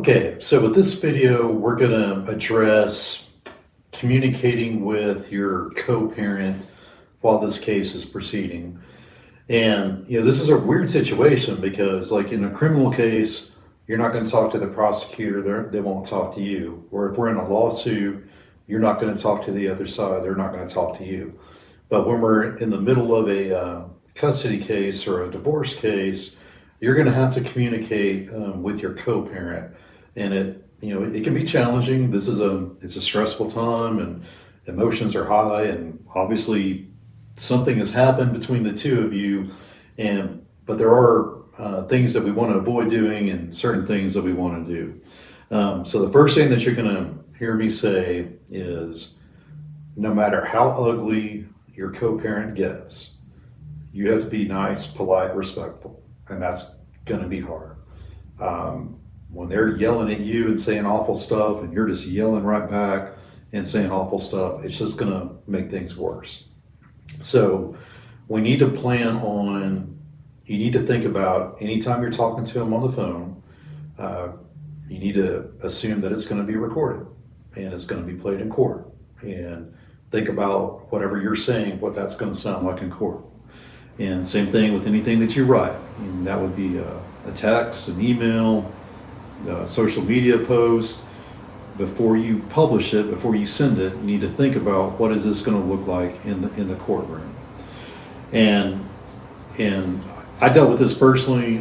Okay, so with this video, we're going to address communicating with your co-parent while this case is proceeding. And, this is a weird situation because, like in a criminal case, you're not going to talk to the prosecutor, they won't talk to you. Or if we're in a lawsuit, you're not going to talk to the other side, they're not going to talk to you. But when we're in the middle of a custody case or a divorce case, you're going to have to communicate with your co-parent, and it can be challenging. It's a stressful time, and emotions are high, and obviously something has happened between the two of you, but there are things that we want to avoid doing and certain things that we want to do. So the first thing that you're going to hear me say is, no matter how ugly your co-parent gets, you have to be nice, polite, respectful, and that's going to be hard. When they're yelling at you and saying awful stuff, and you're just yelling right back and saying awful stuff, it's just going to make things worse. So we need to you need to think about anytime you're talking to them on the phone, you need to assume that it's going to be recorded and it's going to be played in court. And think about whatever you're saying, what that's going to sound like in court. And same thing with anything that you write. And that would be a text, an email, a social media post. Before you publish it, before you send it, you need to think about what is this going to look like in the courtroom. And I dealt with this personally.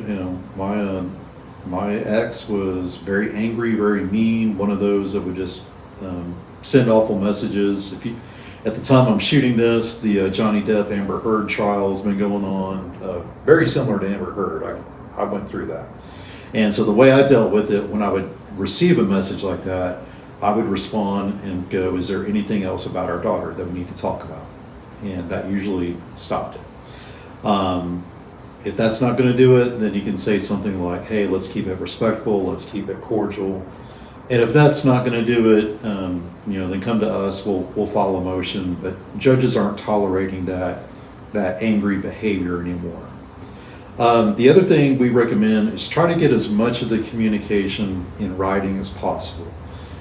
My ex was very angry, very mean. One of those that would just send awful messages. At the time I'm shooting this, the Johnny Depp Amber Heard trial has been going on, very similar to Amber Heard. I went through that. And so the way I dealt with it, when I would receive a message like that, I would respond and go, is there anything else about our daughter that we need to talk about? And that usually stopped it. If that's not going to do it, then you can say something like, hey, let's keep it respectful, let's keep it cordial. And if that's not going to do it, then come to us, we'll file a motion. But judges aren't tolerating that angry behavior anymore. The other thing we recommend is try to get as much of the communication in writing as possible.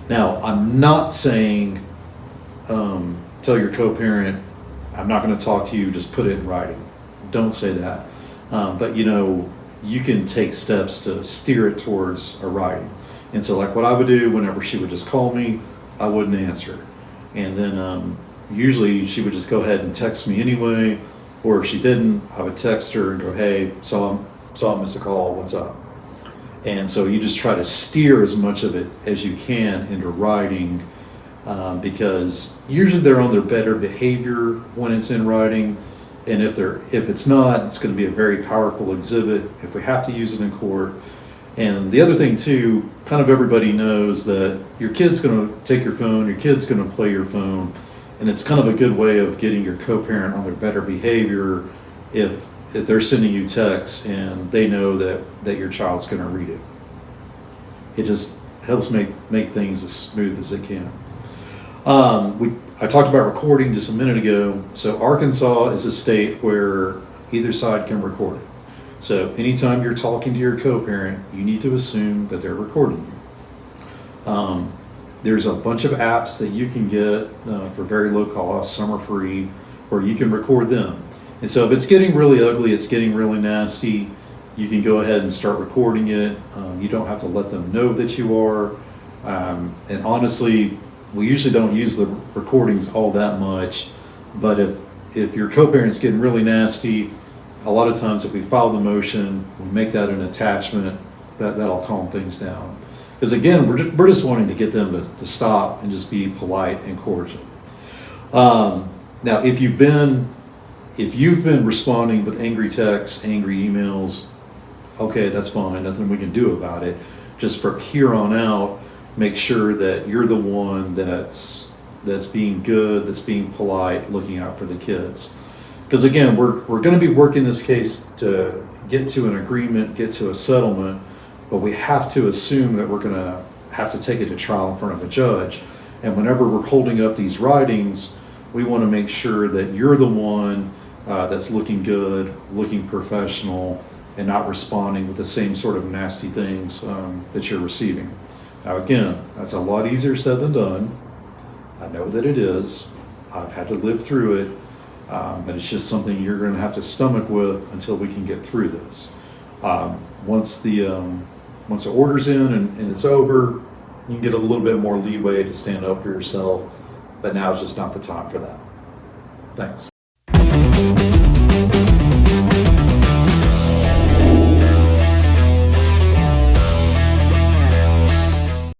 Now, I'm not saying tell your co-parent, I'm not going to talk to you, just put it in writing. Don't say that. But you can take steps to steer it towards a writing. And so like what I would do whenever she would just call me, I wouldn't answer. And then usually she would just go ahead and text me anyway. Or if she didn't, I would text her and go, hey, saw I missed a call, what's up? And so you just try to steer as much of it as you can into writing, because usually they're on their better behavior when it's in writing. And if it's not, it's going to be a very powerful exhibit if we have to use it in court. And the other thing too, kind of everybody knows that your kid's going to take your phone, your kid's going to play your phone. And it's kind of a good way of getting your co-parent on their better behavior if they're sending you texts and they know that your child's going to read it. It just helps make things as smooth as it can. I talked about recording just a minute ago. So Arkansas is a state where either side can record it. So anytime you're talking to your co-parent, you need to assume that they're recording you. There's a bunch of apps that you can get for very low cost, some are free, where you can record them. And so if it's getting really ugly, it's getting really nasty, you can go ahead and start recording it. You don't have to let them know that you are. And honestly, we usually don't use the recordings all that much, but if your co-parent's getting really nasty, a lot of times if we file the motion, we make that an attachment, that'll calm things down. Because again, we're just wanting to get them to stop and just be polite and cordial. Now, if you've been responding with angry texts, angry emails, okay, that's fine. Nothing we can do about it. Just from here on out, make sure that you're the one that's being good, that's being polite, looking out for the kids. Because again, we're going to be working this case to get to an agreement, get to a settlement. But we have to assume that we're going to have to take it to trial in front of a judge. And whenever we're holding up these writings, we want to make sure that you're the one that's looking good, looking professional, and not responding with the same sort of nasty things that you're receiving. Now again, that's a lot easier said than done. I know that it is. I've had to live through it, but it's just something you're going to have to stomach with until we can get through this. Once the order's in and it's over, you can get a little bit more leeway to stand up for yourself, but now is just not the time for that. Thanks.